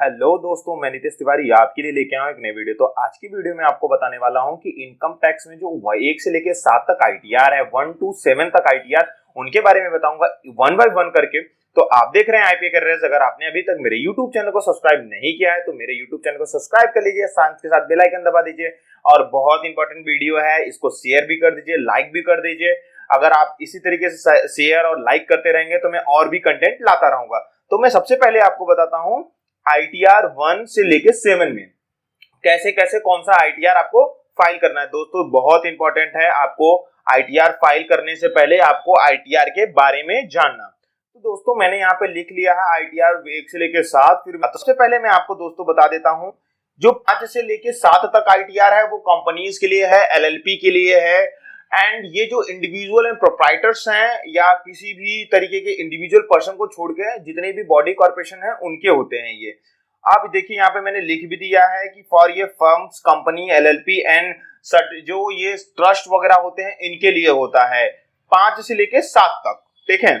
Hello दोस्तों, मैं नितेश तिवारी आपके लिए लेके आया हूं एक नई वीडियो। तो आज की वीडियो में आपको बताने वाला हूं कि इनकम टैक्स में जो 1 से लेके 7 तक आईटीआर है, 1 to 7 तक आईटीआर, उनके बारे में बताऊंगा वन बाय वन करके। तो आप देख रहे हैं आईपी करियर्स। अगर आपने अभी तक मेरे YouTube चैनल को सब्सक्राइब नहीं किया है तो मेरे YouTube चैनल को सब्सक्राइब कर लीजिए, साथ के साथ बेल आइकन दबा दीजिए। और बहुत इंपॉर्टेंट वीडियो है, इसको शेयर भी कर दीजिए, लाइक भी कर दीजिए। अगर आप इसी तरीके से शेयर और लाइक करते रहेंगे तो मैं और भी कंटेंट लाता रहूंगा। तो मैं सबसे पहले आपको बताता हूं आईटीआर 1 से लेके 7 में कैसे कैसे कौन सा आईटीआर आपको फाइल करना है। दोस्तों बहुत इंपॉर्टेंट है, आपको आईटीआर फाइल करने से पहले आपको आईटीआर के बारे में जानना। तो दोस्तों मैंने यहाँ पे लिख लिया है आईटीआर 1 से लेके 7। फिर सबसे पहले मैं आपको दोस्तों बता देता हूँ, जो 5 से लेके 7 तक आईटीआर है वो कंपनीज के लिए है, एलएलपी के लिए है। एंड ये जो इंडिविजुअल एंड प्रोप्राइटर्स हैं या किसी भी तरीके के इंडिविजुअल पर्सन को छोड़ के जितने भी बॉडी कॉर्पोरेशन है उनके होते हैं ये। आप देखिए यहाँ पे मैंने लिख भी दिया है कि फॉर ये फर्म्स, कंपनी, एलएलपी एंड जो ये ट्रस्ट वगैरह होते हैं इनके लिए होता है 5 से लेके 7 तक। ठीक है,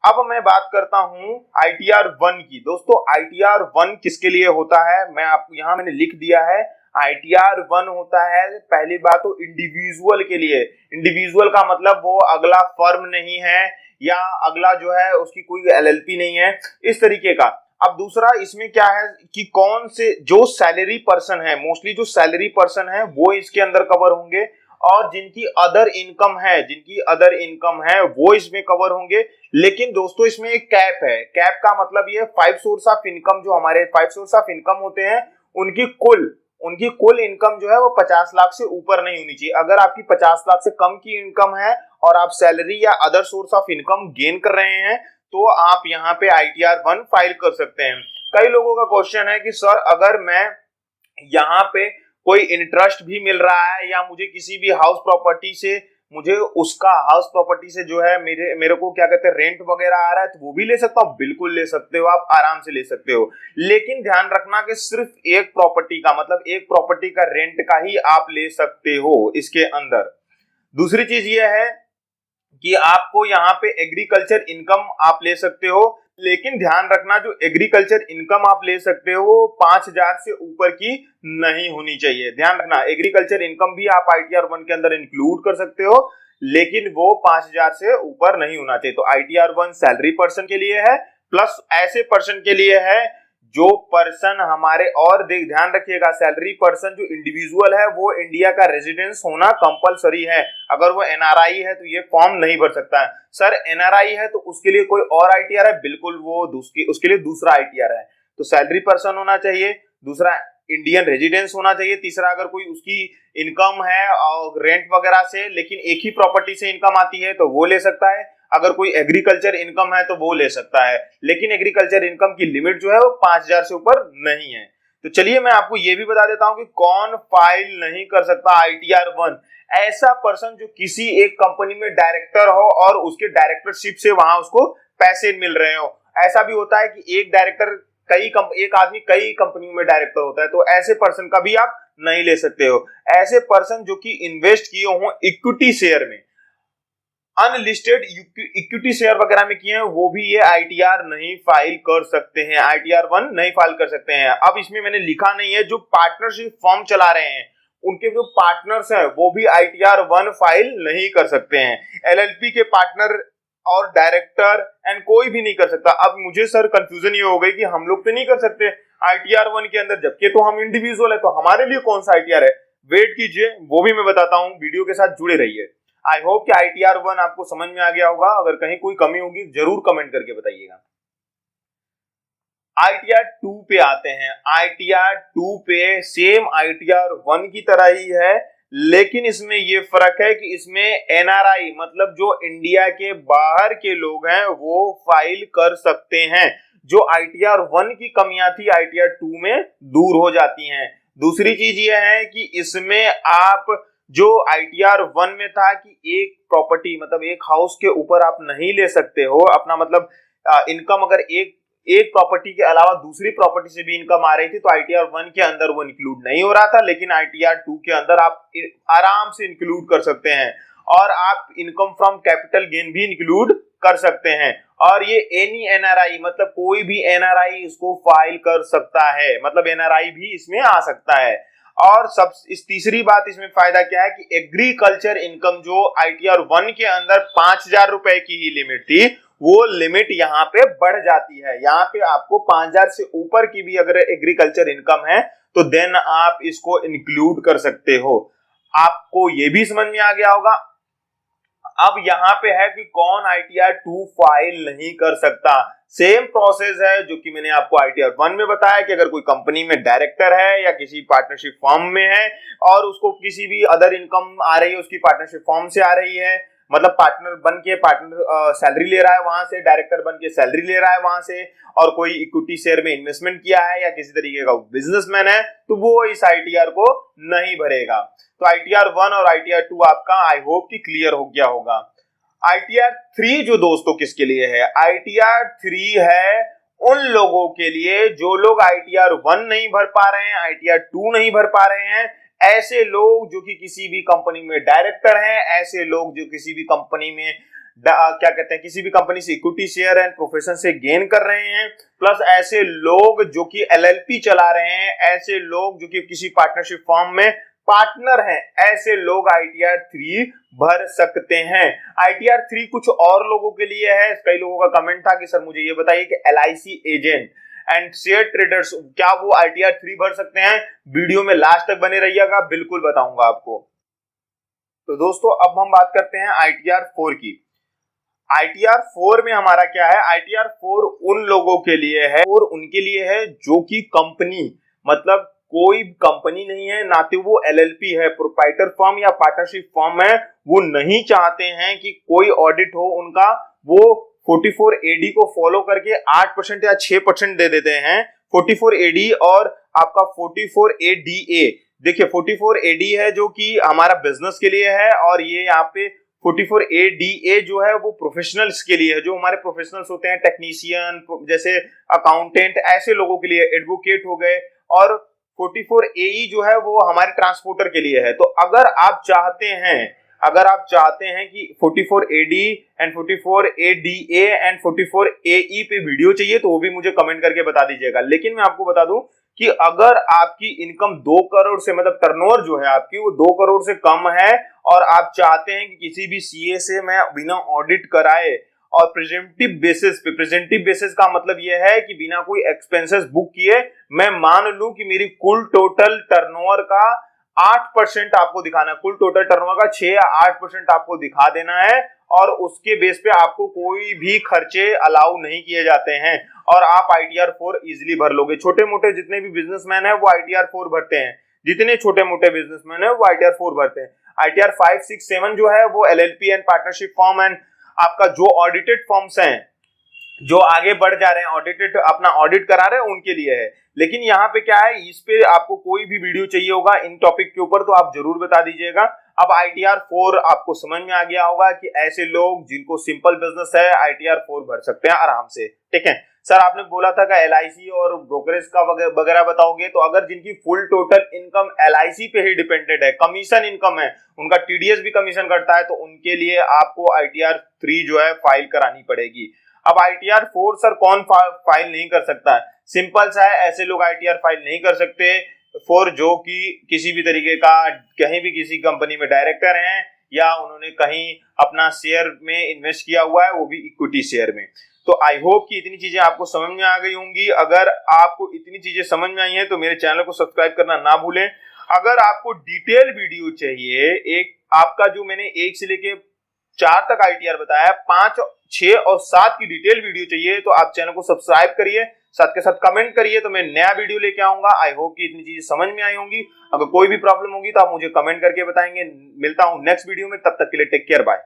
अब मैं बात करता हूं आईटीआर 1 की। दोस्तों आईटीआर 1 किसके लिए होता है, मैं आपको यहाँ मैंने लिख दिया है। आईटीआर 1 होता है पहली बात तो इंडिविजुअल के लिए। इंडिविजुअल का मतलब वो अगला फर्म नहीं है या अगला जो है उसकी कोई एलएलपी नहीं है, इस तरीके का। अब दूसरा इसमें क्या है कि कौन से जो सैलरी पर्सन है, मोस्टली जो सैलरी पर्सन है वो इसके अंदर कवर होंगे, और जिनकी अदर इनकम है वो इसमें कवर होंगे। लेकिन दोस्तों इसमें एक कैप है। कैप का मतलब ये 5 सोर्स ऑफ इनकम, जो हमारे 5 सोर्स ऑफ इनकम होते हैं उनकी कुल इनकम जो है वो 50 लाख से ऊपर नहीं होनी चाहिए। अगर आपकी 50 लाख से कम की इनकम है और आप सैलरी या other source of income gain कर रहे हैं तो आप यहाँ पे आईटीआर 1 फाइल कर सकते हैं। कई लोगों का क्वेश्चन है कि सर अगर मैं यहाँ पे कोई इंटरेस्ट भी मिल रहा है या मुझे किसी भी हाउस प्रॉपर्टी से मुझे उसका हाउस प्रॉपर्टी से जो है मेरे को क्या कहते हैं रेंट वगैरह आ रहा है तो वो भी ले सकता हूँ। बिल्कुल ले सकते हो, आप आराम से ले सकते हो। लेकिन ध्यान रखना कि सिर्फ एक प्रॉपर्टी का मतलब एक प्रॉपर्टी का रेंट का ही आप ले सकते हो इसके अंदर। दूसरी चीज ये है कि आपको यहाँ पे एग्रीकल्चर इनकम आप ले सकते हो, लेकिन ध्यान रखना जो एग्रीकल्चर इनकम आप ले सकते हो 5,000 से ऊपर की नहीं होनी चाहिए। ध्यान रखना एग्रीकल्चर इनकम भी आप आईटीआर 1 के अंदर इंक्लूड कर सकते हो, लेकिन वो 5,000 से ऊपर नहीं होना चाहिए। तो आईटीआर 1 सैलरी पर्सन के लिए है, प्लस ऐसे पर्सन के लिए है जो पर्सन हमारे, और ध्यान रखिएगा सैलरी पर्सन जो इंडिविजुअल है वो इंडिया का रेजिडेंस होना कंपलसरी है। अगर वो एनआरआई है तो ये फॉर्म नहीं भर सकता है। सर एनआरआई है तो उसके लिए कोई और आईटीआर है, बिल्कुल वो उसके लिए दूसरा आईटीआर है। तो सैलरी पर्सन होना चाहिए, दूसरा इंडियन रेजिडेंस होना चाहिए, तीसरा अगर कोई उसकी इनकम है और रेंट वगैरह से लेकिन एक ही प्रॉपर्टी से इनकम आती है तो वो ले सकता है। अगर कोई एग्रीकल्चर इनकम है तो वो ले सकता है, लेकिन एग्रीकल्चर इनकम की लिमिट जो है वो 5,000 से ऊपर नहीं है। तो चलिए मैं आपको ये भी बता देता हूं कि कौन फाइल नहीं कर सकता आईटीआर 1। ऐसा पर्सन जो किसी एक कंपनी में डायरेक्टर हो और उसके डायरेक्टरशिप से वहां उसको पैसे मिल रहे हो। ऐसा भी होता है कि एक डायरेक्टर एक आदमी कई कंपनियों में डायरेक्टर होता है, तो ऐसे पर्सन का भी आप नहीं ले सकते हो। ऐसे पर्सन जो कि इन्वेस्ट किए हो इक्विटी शेयर में, अनलिस्टेड इक्विटी शेयर वगैरह में किए हैं, वो भी ये आईटीआर नहीं फाइल कर सकते हैं, आईटीआर 1 नहीं फाइल कर सकते हैं। अब इसमें मैंने लिखा नहीं है जो पार्टनरशिप फॉर्म चला रहे हैं उनके जो पार्टनर्स हैं वो भी आईटीआर 1 फाइल नहीं कर सकते हैं। एलएलपी के पार्टनर और डायरेक्टर एंड कोई भी नहीं कर सकता। अब मुझे सर कंफ्यूजन ये हो गई कि हम लोग तो नहीं कर सकते आईटीआर 1 के अंदर, जबकि तो हम इंडिविजुअल है, तो हमारे लिए कौन सा आईटीआर है। वेट कीजिए, वो भी मैं बताता हूं, वीडियो के साथ जुड़े रहिए। आई होप कि आईटीआर 1 आपको समझ में आ गया होगा। अगर कहीं कोई कमी होगी जरूर कमेंट करके बताइएगा। आईटीआर 2 पे आते हैं। आईटीआर 2 पे सेम आईटीआर 1 की तरह ही है, लेकिन इसमें ये फर्क है कि इसमें एनआरआई मतलब जो इंडिया के बाहर के लोग हैं वो फाइल कर सकते हैं। जो आईटीआर 1 की कमियां थी आईटीआर 2 में दूर हो जाती हैं। दूसरी चीज ये है कि इसमें आप जो आईटीआर 1 में था कि एक प्रॉपर्टी मतलब एक हाउस के ऊपर आप नहीं ले सकते हो अपना, मतलब इनकम अगर एक प्रॉपर्टी के अलावा दूसरी प्रॉपर्टी से भी इनकम आ रही थी तो आईटीआर 1 के अंदर वो इंक्लूड नहीं हो रहा था, लेकिन आईटीआर 2 के अंदर आप आराम से इंक्लूड कर सकते हैं। और आप इनकम फ्रॉम कैपिटल गेन भी इंक्लूड कर सकते हैं। और ये एनी एनआरआई मतलब कोई भी एनआरआई इसको फाइल कर सकता है, मतलब एनआरआई भी इसमें आ सकता है। और सब इस तीसरी बात इसमें फायदा क्या है कि एग्रीकल्चर इनकम जो आईटीआर 1 के अंदर 5,000 रुपए की ही लिमिट थी, वो लिमिट यहाँ पे बढ़ जाती है। यहाँ पे आपको 5,000 से ऊपर की भी अगर एग्रीकल्चर इनकम है तो देन आप इसको इंक्लूड कर सकते हो। आपको ये भी समझ में आ गया होगा। अब यहाँ पे है कि कौन आईटीआर 2 फाइल नहीं कर सकता। सेम प्रोसेस है जो कि मैंने आपको आईटीआर 1 में बताया कि अगर कोई कंपनी में डायरेक्टर है या किसी पार्टनरशिप फर्म में है और उसको किसी भी अदर इनकम आ रही है, उसकी पार्टनरशिप फर्म से आ रही है, मतलब पार्टनर बन के पार्टनर सैलरी ले रहा है वहां से, डायरेक्टर बन के सैलरी ले रहा है वहां से, और कोई इक्विटी शेयर में इन्वेस्टमेंट किया है या किसी तरीके का बिजनेसमैन है, तो वो इस आईटीआर को नहीं भरेगा। तो आईटीआर 1 और आईटीआर 2 आपका आई होप कि क्लियर हो गया होगा। आईटीआर 3 जो दोस्तों किसके लिए है? आईटीआर 3 है उन लोगों के लिए जो लोग आईटीआर 1 नहीं भर पा रहे हैं, आईटीआर 2 नहीं भर पा रहे हैं। ऐसे लोग जो कि किसी भी कंपनी में डायरेक्टर हैं, ऐसे लोग जो किसी भी कंपनी में क्या कहते हैं, किसी भी कंपनी से इक्विटी शेयर एंड प्रोफेशन से गेन कर रहे हैं, प्लस ऐसे लोग जो कि एलएलपी चला रहे हैं, ऐसे लोग जो कि किसी पार्टनरशिप फर्म में पार्टनर हैं, ऐसे लोग आईटीआर 3 भर सकते हैं। आईटीआर 3 कुछ और लोगों के लिए है। कई लोगों का कमेंट था कि सर मुझे ये बताइए कि LIC agent and share traders क्या वो आईटीआर 3 भर सकते हैं? वीडियो में लास्ट तक बने रहिएगा, बिल्कुल बताऊंगा आपको। तो दोस्तों अब हम बात करते हैं आईटीआर 4 की। आईटीआर 4 में हमारा क्या है? आईटीआर 4 उन लोगों के लिए है और उनके लिए है जो कि कंपनी, मतलब कोई कंपनी नहीं है, ना तो वो एलएलपी है, प्रोप्राइटर फर्म या पार्टनरशिप फर्म है, वो नहीं चाहते हैं कि कोई ऑडिट हो उनका, वो 44 एडी को फॉलो करके 8% या 6% दे देते हैं। 44 एडी और आपका 44 एडीए, देखिए 44 एडी है जो कि हमारा बिजनेस के लिए है, और ये यहाँ पे 44 एडीए जो है वो प्रोफेशनल्स के लिए है, जो हमारे प्रोफेशनल्स होते हैं, टेक्नीशियन जैसे अकाउंटेंट, ऐसे लोगों के लिए, एडवोकेट हो गए। और 44 एई जो है वो हमारे ट्रांसपोर्टर के लिए है। तो अगर आप चाहते हैं कि 44 एडी एंड 44 एडीए एंड 44 एई पे वीडियो चाहिए तो वो भी मुझे कमेंट करके बता दीजिएगा। लेकिन मैं आपको बता दूं कि अगर आपकी इनकम 2 करोड़ से, मतलब टर्नओवर जो है आपकी वो 2 करोड़ से कम है, और आप चाहते हैं कि किसी भी सीए से मैं बिना ऑडिट कराए और प्रेजेंटिव बेसिस का मतलब यह है कि बिना कोई एक्सपेंसेस बुक किए मैं मान लूं कि मेरी कुल टोटल टर्नओवर का 8% आपको दिखाना है, कुल टोटल टर्नओवर का 6 या 8% आपको दिखा देना है, और उसके बेस पे आपको कोई भी खर्चे अलाउ नहीं किए जाते हैं, और आप आईटीआर 4 इजीली भर लोगे। छोटे मोटे जितने भी बिजनेसमैन है वो आईटीआर 4 भरते हैं, जितने छोटे मोटे बिजनेसमैन है वो आईटीआर 4 भरते हैं। आईटीआर 5, 6, 7 जो है वो LLP and partnership firm and आपका जो ऑडिटेड फर्म्स हैं, जो आगे बढ़ जा रहे हैं, ऑडिटेड अपना ऑडिट करा रहे हैं, उनके लिए है। लेकिन यहाँ पे क्या है, इस पे आपको कोई भी वीडियो चाहिए होगा इन टॉपिक के ऊपर तो आप जरूर बता दीजिएगा। अब आईटीआर 4 आपको समझ में आ गया होगा कि ऐसे लोग जिनको सिंपल बिजनेस है आईटीआर 4 भर सकते हैं आराम से। ठीक है सर, आपने बोला था कि एलआईसी और ब्रोकरेज का वगैरह बताओगे, तो अगर जिनकी फुल टोटल इनकम एलआईसी पे ही डिपेंडेंट है, कमीशन इनकम है, उनका टीडीएस भी कमीशन करता है, तो उनके लिए आपको आईटीआर 3 जो है फाइल करानी पड़ेगी। अब आईटीआर 4 सर कौन फाइल नहीं कर सकता है? सिंपल सा है, ऐसे लोग आईटीआर फाइल नहीं कर सकते फॉर जो कि किसी भी तरीके का कहीं भी किसी कंपनी में डायरेक्टर हैं, या उन्होंने कहीं अपना शेयर में इन्वेस्ट किया हुआ है, वो भी इक्विटी शेयर में। तो आई होप कि इतनी चीजें आपको समझ में आ गई होंगी। अगर आपको इतनी चीजें समझ में आई हैं तो मेरे चैनल को सब्सक्राइब करना ना भूलें। अगर आपको डिटेल वीडियो चाहिए, एक आपका जो मैंने 1 से लेके 4 तक आईटीआर बताया, 5, 6 और 7 की डिटेल वीडियो चाहिए तो आप चैनल को सब्सक्राइब करिए, साथ के साथ कमेंट करिए, तो मैं नया वीडियो लेके आऊंगा। आई होप कि इतनी चीजें समझ में आई होंगी। अगर कोई भी प्रॉब्लम होगी तो आप मुझे कमेंट करके बताएंगे। मिलता हूं नेक्स्ट वीडियो में, तब तक के लिए टेक केयर, बाय।